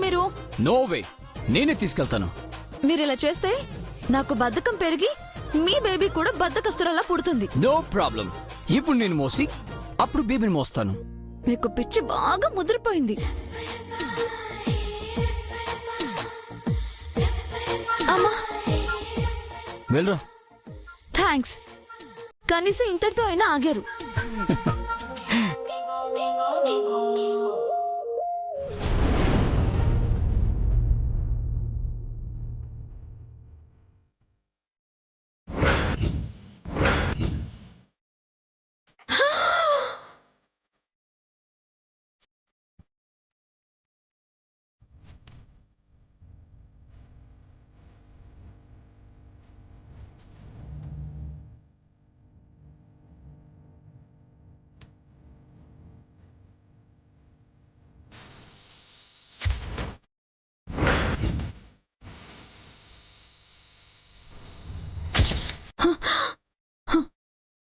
మీరు? No way, నేనే తీసుకెళ్తాను. మీరు ఇలా చేస్తే నాకు బద్ధకం పెరిగి మీ బేబీ కూడా బద్ధకస్తురలా పుడుతుంది. No problem. ఇప్పుడు నేను మోసి అప్పుడు బేబీని మోస్తాను. మీకు పిచ్చి బాగా ముదిరిపోయింది. అమ్మా, వెళ్ళరా. థ్యాంక్స్. కనీసం ఇంతటితో అయినా ఆగారు.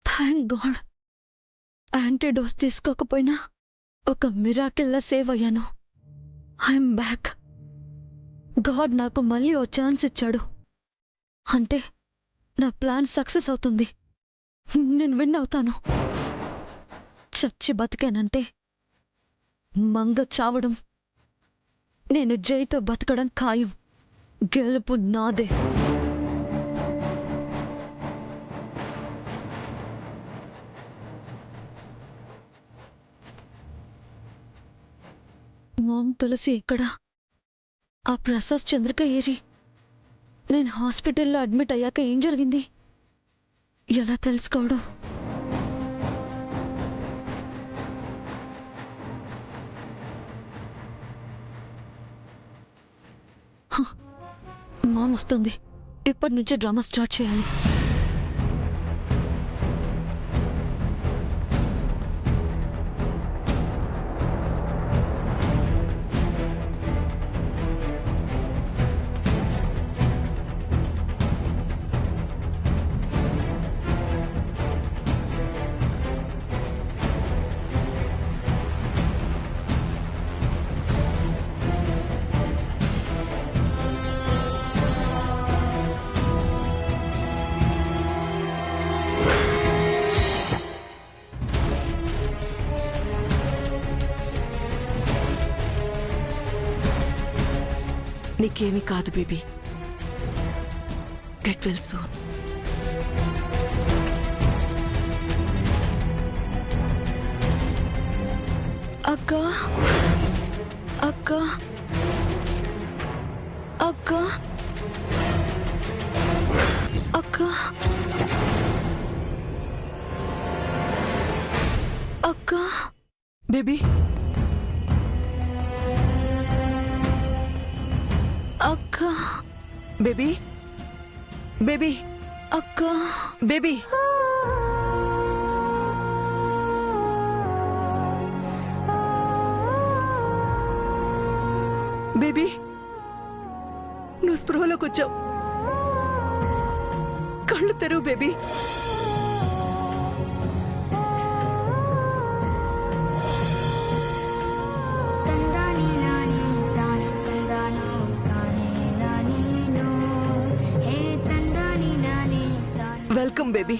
Thank God. యాంటీడోస్ తీసుకోకపోయినా ఒక మిరాకిల్లా సేవ్ అయ్యాను. I'm back. గాడ్ నాకు మళ్ళీ ఓ ఛాన్స్ ఇచ్చాడు. అంటే నా ప్లాన్ సక్సెస్ అవుతుంది. నేను విన్ అవుతాను. చచ్చి బతికానంటే మంగ చావడం, నేను జైతో బతకడం ఖాయం. గెలుపు నాదే. మామ్, తులసి ఎక్కడా? ఆ ప్రసాద్, చంద్రిక ఏరి? నేను హాస్పిటల్లో అడ్మిట్ అయ్యాక ఏం జరిగింది? ఎలా తెలుసుకోవడం? మామ్ వస్తుంది. ఇప్పటి నుంచే డ్రామా స్టార్ట్ చేయాలి. నీకేమీ కాదు బేబీ. Get well soon. అక్క, అక్క, అక్క, అక్క, అక్క. బేబీ, అక్క, బేబీ, బేబీ, అక్క, బేబీ. బేబీ, నువ్వు స్పృహలోకి వచ్చావు. కళ్ళు తెరువు baby. Welcome baby,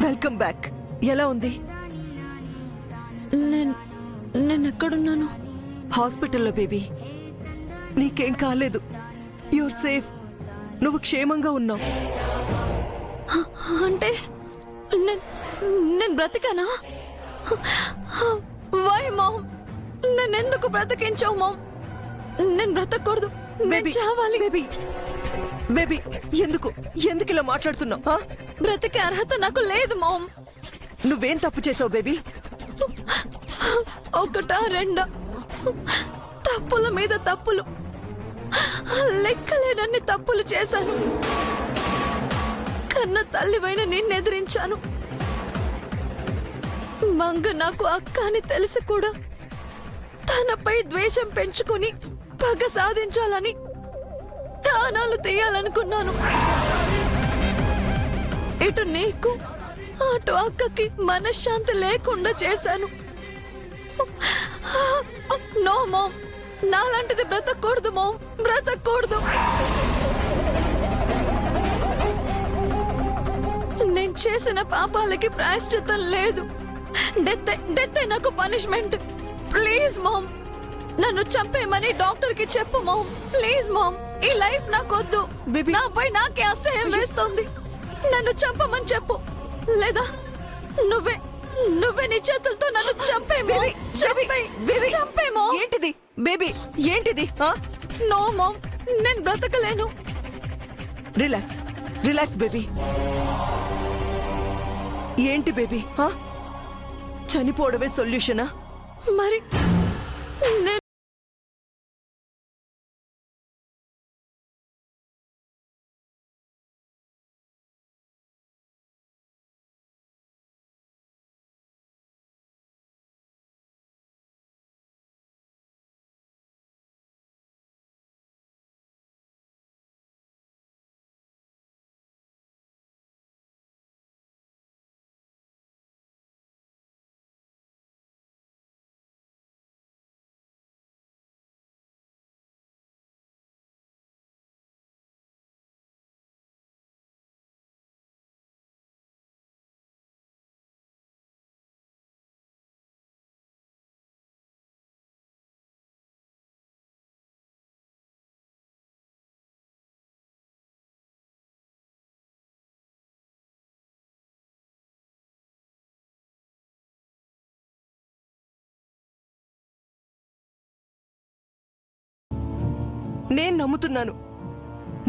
welcome back. ఎలా ఉంది? నేను ఎక్కడున్నాను? హాస్పిటల్లో బేబీ. నీకేం కాలేదు. You're safe. నువ్వు క్షేమంగా ఉన్నావు. అంటే నేను బ్రతికానా? Why ma'am? నన్నెందుకు బ్రతికించావు మామ్? నేను బ్రతకూడదు, నేను చావాలి. బేబీ, బేబీ, ఎందుకు ఇలా మాట్లాడుతున్నావు? బ్రతికే అర్హత నాకు లేదు మామ్. నువ్వేం తప్పు చేసావు బేబీ? ఒకటా రెండా? తప్పుల మీద తప్పులు, లెక్కలేనన్ని తప్పులు చేశాను. కన్న తల్లివైన నిన్ను ఎదిరించాను. మంగ నాకు అక్క అని తెలిసి కూడా తనపై ద్వేషం పెంచుకుని పగ సాధించాలని ప్రాణాలు తీయాలనుకున్నాను. ఇటు నీకు అటు అక్కకి మనశ్శాంతి లేకుండా చేశాను. నో మామ్, నాలాంటిది బ్రతకూడదు మామ్, బ్రతకూడదు. నేను చేసిన పాపాలకి ప్రాయశ్చిత్తం లేదు. డెత్ నాకు పనిష్మెంట్. ప్లీజ్ మామ్, నన్ను చంపేయమని డాక్టర్ కి చెప్పు మామ్. ప్లీజ్ మామ్, ఈ లైఫ్ నాకొద్దు. Baby. నాపై నాకే అసహ్యం వేస్తుంది. నన్ను చంపమని చెప్పు, లేదా నువ్వే నీ చేతులతో నన్ను చంపే మామ్. చంపే మామ్. ఏంటిది బేబీ, ఏంటిది? నో మామ్, నేను బ్రతకలేను. Relax, relax baby. ఏంటి బేబీ, చనిపోవడమే సొల్యూషనా? మరి నేను నేను నమ్ముతున్నాను,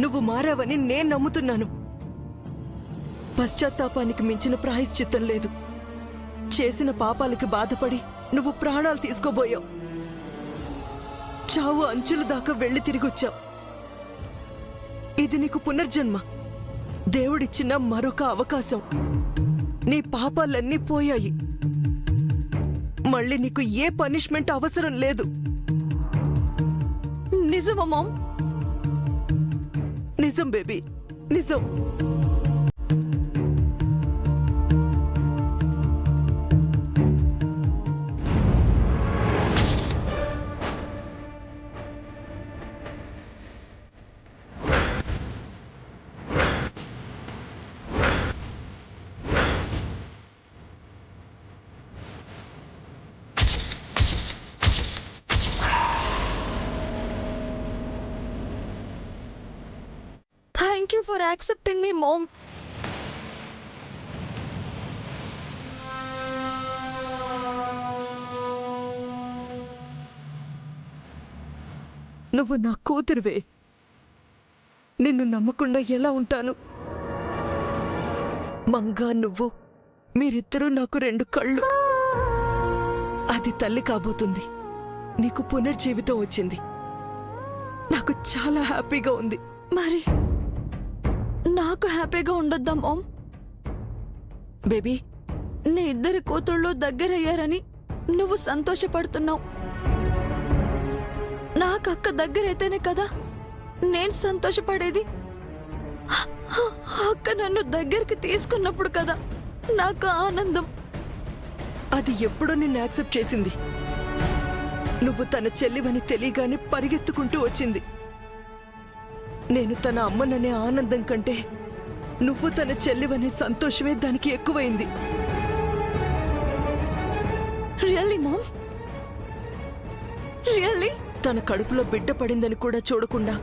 నువ్వు మారావని నేను నమ్ముతున్నాను. పశ్చాత్తాపానికి మించిన ప్రాయశ్చిత్తం లేదు. చేసిన పాపాలకి బాధపడి నువ్వు ప్రాణాలు తీసుకోబోయావు. చావు అంచుల దాకా వెళ్లి తిరిగొచ్చావు. ఇది నీకు పునర్జన్మ, దేవుడిచ్చిన మరొక అవకాశం. నీ పాపాలన్నీ పోయాయి. మళ్ళీ నీకు ఏ పనిష్మెంట్ అవసరం లేదు. నిజమా మామ్? నిజం బేబీ, నిజం. Thank you for accepting me, Mom. నువ్వు నా కూతురువే. నిన్ను నమ్మకుండా ఎలా ఉంటాను? మంగా, నువ్వు, మీరిద్దరూ నాకు రెండు కళ్ళు. అది తల్లి కాబోతుంది. నీకు పునర్జీవితం వచ్చింది. నాకు చాలా హ్యాపీగా ఉంది. మరి నాకు హ్యాపీగా ఉండొద్దా మామ్? బేబీ, నీ ఇద్దరి కూతుళ్ళు దగ్గరయ్యారని నువ్వు సంతోషపడుతున్నావు. నాకు అక్క దగ్గరైతేనే కదా నేను సంతోషపడేది. అక్క నన్ను దగ్గరికి తీసుకున్నప్పుడు కదా నాకు ఆనందం. అది ఎప్పుడో నిన్ను యాక్సెప్ట్ చేసింది. నువ్వు తన చెల్లివని తెలియగానే పరిగెత్తుకుంటూ వచ్చింది. నేను తన అమ్మననే ఆనందం కంటే నువ్వు తన చెల్లివనే సంతోషమే దానికి ఎక్కువైంది. Really mom? రియల్లీ? తన కడుపులో బిడ్డ పడిందని కూడా చూడకుండా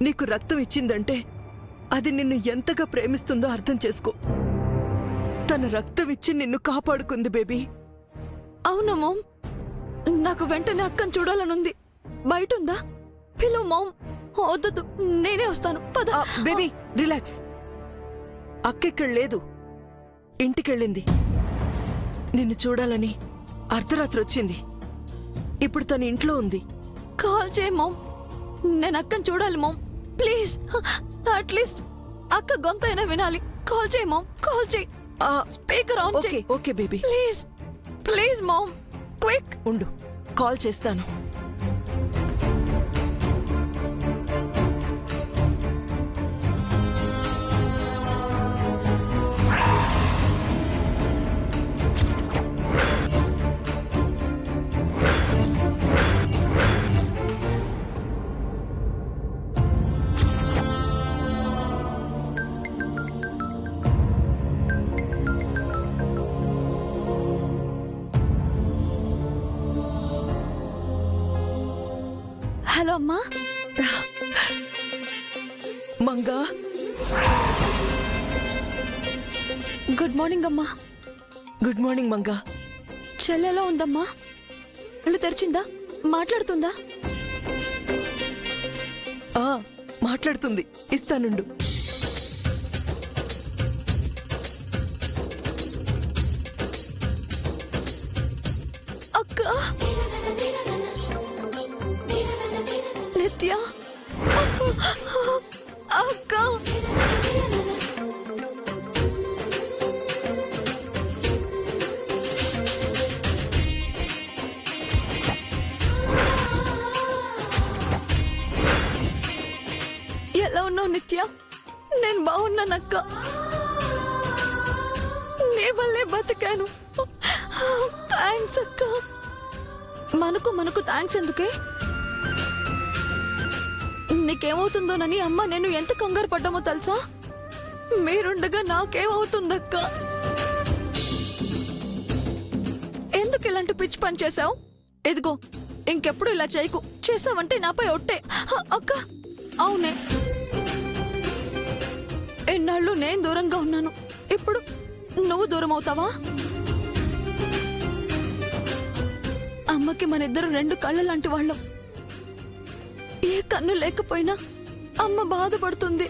నీకు రక్తం ఇచ్చిందంటే అది నిన్ను ఎంతగా ప్రేమిస్తుందో అర్థం చేసుకో. తన రక్తం ఇచ్చి నిన్ను కాపాడుకుంది బేబీ. అవునా మామ్? నాకు వెంటనే అక్కను చూడాలనుంది. బయట ఉందా? పిలు మామ్. వద్దు, నేనే వస్తాను. పద. Baby, relax. అక్కెక్కడ లేదు, ఇంటికెళ్ళింది. నిన్ను చూడాలని అర్ధరాత్రి వచ్చింది. ఇప్పుడు తన ఇంట్లో ఉంది. కాల్ చేయి మామ్. నేను అక్కను చూడాలి మామ్. ప్లీజ్, అట్లీస్ట్ అక్క గొంతైనా వినాలి. కాల్ చేయి మామ్, కాల్ చేయి. స్పీకర్ ఆన్ ఓకే చేయి. Okay baby, please please mom, quick. ఉండు, కాల్ చేస్తాను. హలో అమ్మా. మంగా, గుడ్ మార్నింగ్ అమ్మా. Good morning Manga. చెల్లెలా ఉందమ్మా? కళ్ళు తెరిచిందా? మాట్లాడుతుందా? ఆ మాట్లాడుతుంది, ఇస్తానుండు. అక్క, నిత్య, అక్క. ఎలా ఉన్నావు నిత్య? నేను బాగున్నానక్క. నీ వల్లే బతికాను. థ్యాంక్స్ అక్క. మనకు థ్యాంక్స్ ఎందుకే? నీకేమవుతుందోనని అమ్మ నేను ఎంత కంగారు పడ్డామో తెలుసా? మీరుండగా నాకేమవుతుందక్క? ఎందుకు ఇలాంటి పిచ్చి పని చేశావు? ఇదిగో ఇంకెప్పుడు ఇలా చేయకు. చేసావంటే నాపై ఒట్టే. అక్క, అవునే, ఎన్నాళ్ళు నేను దూరంగా ఉన్నాను, ఇప్పుడు నువ్వు దూరం అవుతావా? అమ్మకి మన ఇద్దరు రెండు కళ్ళ లాంటి వాళ్ళం. ఏ కన్ను లేకపోయినా అమ్మ బాధపడుతుంది.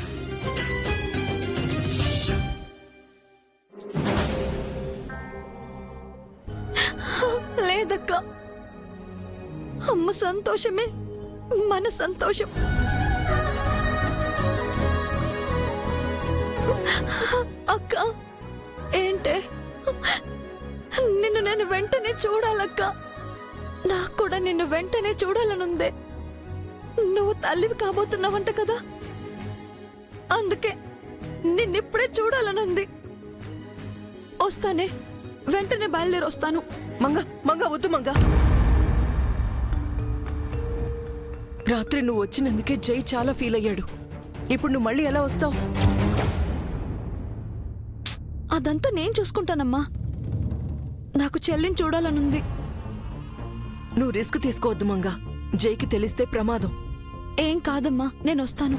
లేదక్క, అమ్మ సంతోషమే మన సంతోషం. అక్క, ఏంటే? నిన్ను నేను వెంటనే చూడాలక్క. నాకు కూడా నిన్ను వెంటనే చూడాలనుందే. నువ్వు తల్లివి కాబోతున్నావంట కదా, అందుకే నిన్నిప్పుడే చూడాలనుంది. వస్తానే, వెంటనే బయలుదేరి వస్తాను. మంగా వద్దు మంగా. రాత్రి నువ్వు వచ్చినందుకే జై చాలా ఫీల్ అయ్యాడు. ఇప్పుడు నువ్వు మళ్ళీ ఎలా వస్తావు? అదంతా నేను చూసుకుంటానమ్మా. నాకు చెల్లిని చూడాలనుంది. నువ్వు రిస్క్ తీసుకోవద్దు మంగా. జైకి తెలిస్తే ప్రమాదం. ఏం కాదమ్మా, నేను వస్తాను.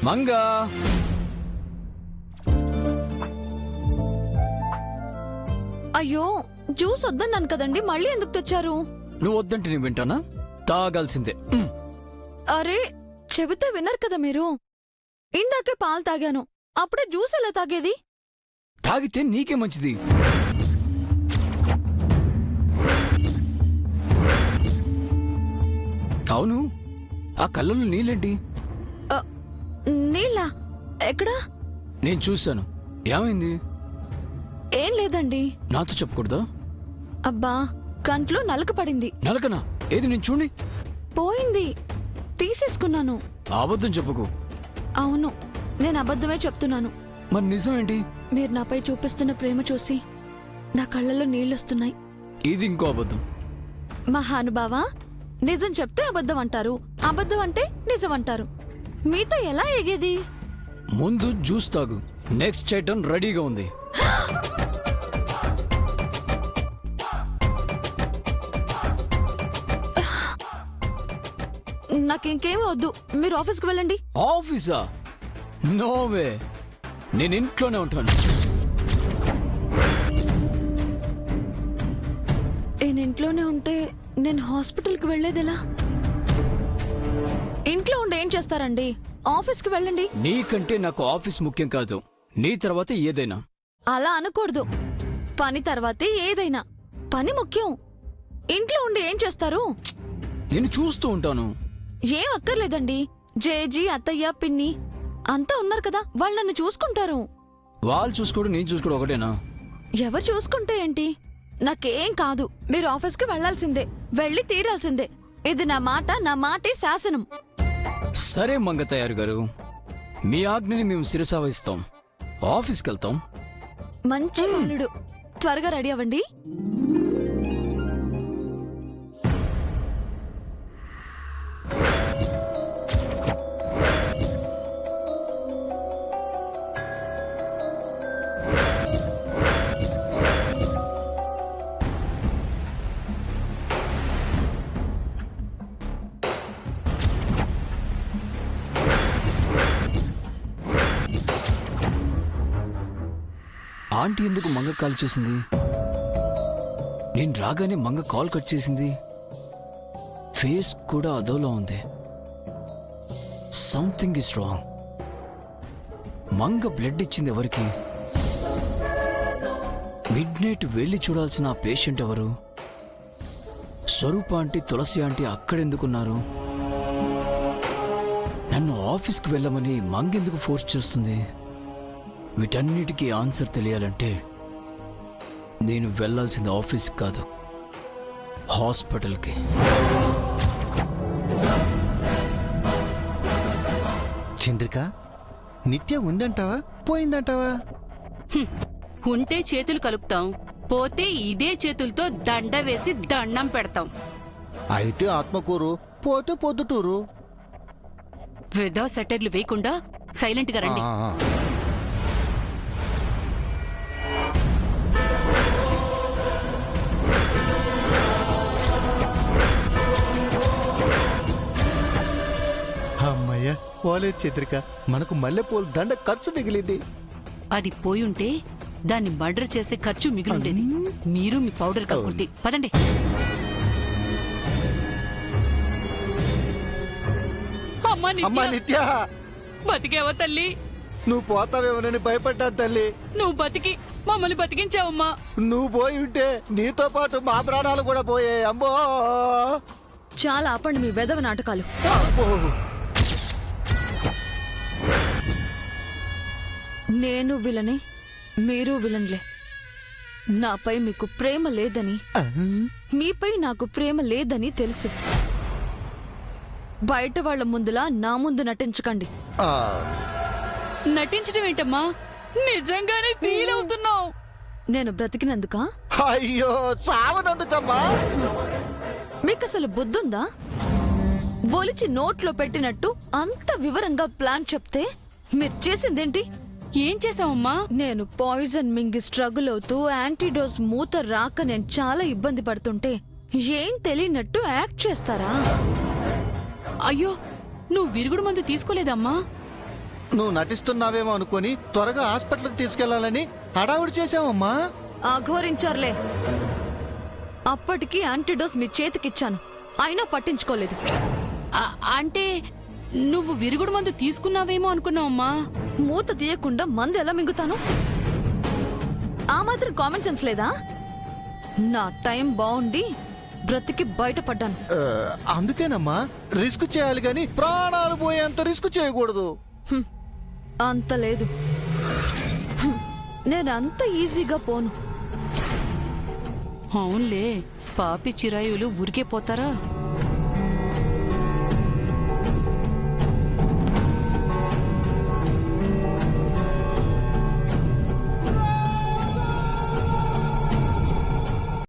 మంగా, అయ్యో, జ్యూస్ వద్దన్నాను కదండి, మళ్ళీ ఎందుకు తెచ్చారు? నువ్వు వద్దంటే నేను వింటానా? తాగాల్సిందే. అరే, చెబితే విన్నారు కదా మీరు. ఇందాకే పాలు తాగాను, అప్పుడే జ్యూస్ ఎలా తాగేది? తాగితే నీకే మంచిది. అవును, ఆ కళ్ళలో నీళ్ళేంటి? నీళ్ళ? ఎక్కడా? నేను చూశాను. ఏమైంది? ఏం లేదండి. నాతో చెప్పకూడదా? అబ్బా, కంట్లో నలక పడింది. నలకనా? ఏది నేను చూడి. పోయింది, తీసేసుకున్నాను. అబద్ధం చెప్పకు. అవును, నేను అబద్ధమే చెప్తున్నాను. మరి నిజం ఏంటి? మీరు నాపై చూపిస్తున్న ప్రేమ చూసి నా కళ్ళలో నీళ్ళొస్తున్నాయి. ఇది ఇంకో అబద్ధం. మహానుభావా, నిజం చెప్తే అబద్ధం అంటారు, అబద్ధం అంటే నిజం అంటారు. మీతో ఎలా ఎగేది? ముందు జ్యూస్ తాగు. నెక్స్ట్ ఐటమ్ రెడీగా ఉంది. నాకింకేమీ వద్దు, మీరు ఆఫీస్కి వెళ్ళండి. ఆఫీసా? నోవే, నేను ఇంట్లోనే ఉంటాను. నేను ఇంట్లోనే ఉంటే నేను హాస్పిటల్కి వెళ్ళేదెలా? ఇంట్లో ఉండి ఏం చేస్తారండి? ఆఫీస్కి వెళ్ళండి. నీకంటే నాకు ఆఫీస్ ముఖ్యం కాదు, నీ తర్వాత ఏదైనా. అలా అనకూడదు. పని తర్వాతే ఏదైనా. పని ముఖ్యం. ఇంట్లో ఉండి ఏం చేస్తారు? నేను చూస్తూ ఉంటాను. ఏం అక్కర్లేదండి. జేజీ, అత్తయ్య, పిన్ని అంతా ఉన్నారు కదా, వాళ్ళు నన్ను చూసుకుంటారు. వాళ్ళు చూసుకోవడం నేను చూసుకోవడం ఒకటేనా? ఎవరు చూసుకుంటే ఏంటి? నాకేం కాదు. మీరు ఆఫీస్కి వెళ్లాల్సిందే, వెళ్ళి తీరాల్సిందే. ఇది నా మాట, నా మాటే శాసనం. సరే మంగతయ్యారు గారు, మీ ఆజ్ఞని మేము శిరసావహిస్తాం. ఆఫీస్కి వెళ్తాం. మంచి బాలుడు. త్వరగా రెడీ అవ్వండి. ఆంటీ ఎందుకు మంగ కాల్ చేసింది? నేను రాగానే మంగ కాల్ కట్ చేసింది. ఫేస్ కూడా అదోలా ఉంది. Something is wrong. Manga blood ఇచ్చింది ఎవరికి? మిడ్ నైట్ వెళ్ళి చూడాల్సిన ఆ పేషెంట్ ఎవరు? స్వరూప ఆంటీ, తులసి ఆంటీ అక్కడెందుకున్నారు? నన్ను ఆఫీస్కి వెళ్ళమని మంగెందుకు ఫోర్స్ చేస్తుంది? వీటన్నిటికీ ఆన్సర్ తెలియాలంటే నేను వెళ్ళాల్సింది ఆఫీస్కి కాదు, హాస్పిటల్కి. చంద్రిక, నిత్య ఉందంటావా పోయిందంటావా? ఉంటే చేతులు కలుపుతాం, పోతే ఇదే చేతులతో దండ వేసి దండం పెడతాం. అయితే ఆత్మకూరు, పోతే పొద్దుటూరు. వెదా సెటర్లు వేయకుండా సైలెంట్ గా రండి. అమ్మయ్య, పోలే చంద్రిక, మనకు మల్లెపూల దండ ఖర్చు మిగిలింది. అది పోయుంటే దాన్ని మర్డర్ చేసే ఖర్చు మిగిలిండేది. మీరు మీ పౌడర్ కక్కుర్తి పదండి. అమ్మా నిత్య, బతికేవా తల్లి? నువ్వు పోతావేమోనని భయపడ్డాను తల్లి. నువ్వు బతికి మమ్మల్ని బతికించావమ్మా. నువ్వు పోయి ఉంటే నీతో పాటు మా ప్రాణాలు కూడా పోయాయి. అమ్మో చాలా ఆపండి మీ వెధవ నాటకాలు. అబ్బో. నేను విలనే, మీరు విలన్లే. నాపై మీకు ప్రేమ లేదని, మీపై నాకు ప్రేమ లేదని తెలుసు. బయట వాళ్ళ ముందులా నా ముందు నటించకండి. ఆ, నటించడం ఏంటమ్మా? నిజంగానే ఫీల్ అవుతున్నావు. నేను బ్రతికినందుకా? అయ్యో చావనందుకమ్మా. మీకు అసలు బుద్ధుందా? ఒలిచి నోట్లో పెట్టినట్టు అంత వివరంగా ప్లాన్ చెప్తే మీరు చేసిందేంటి? ఏం చేసావమ్మా? నేను పాయిజన్ మింగి స్ట్రగుల్ అవుతూ యాంటీడోస్ మూత రాక నేను చాలా ఇబ్బంది పడుతుంటే ఏం తెలియనట్టు యాక్ట్ చేస్తారా? అయ్యో, నువ్వు విరుగుడు మందు తీసుకోలేదమ్మా? నువ్వు నటిస్తున్నావేమో అనుకుని త్వరగా హాస్పిటల్కి తీసుకెళ్లాలని హడావుడి చేసావమ్మా. ఆఘోరించారులే. అప్పటికి యాంటీడోస్ మీ చేతికిచ్చాను, అయినా పట్టించుకోలేదు. అంటే నువ్వు విరుగుడు మందు తీసుకున్నావేమో అనుకున్నావమ్మా. మూత తీయకుండా మందు ఎలా మింగుతాను? ఆ మాత్రం కామన్ సెన్స్ లేదా? నా టైం బాగుండి బ్రతికి బయటపడ్డాను. అందుకేనమ్మా రిస్క్ చేయాలి గాని ప్రాణాలు పోయేంత రిస్క్ చేయకూడదు. హ్మ్, అంత లేదు. హ్మ్, నేను అంత ఈజీగా పోను. అవునులే, పాపి చిరాయులు ఊరికే పోతారా?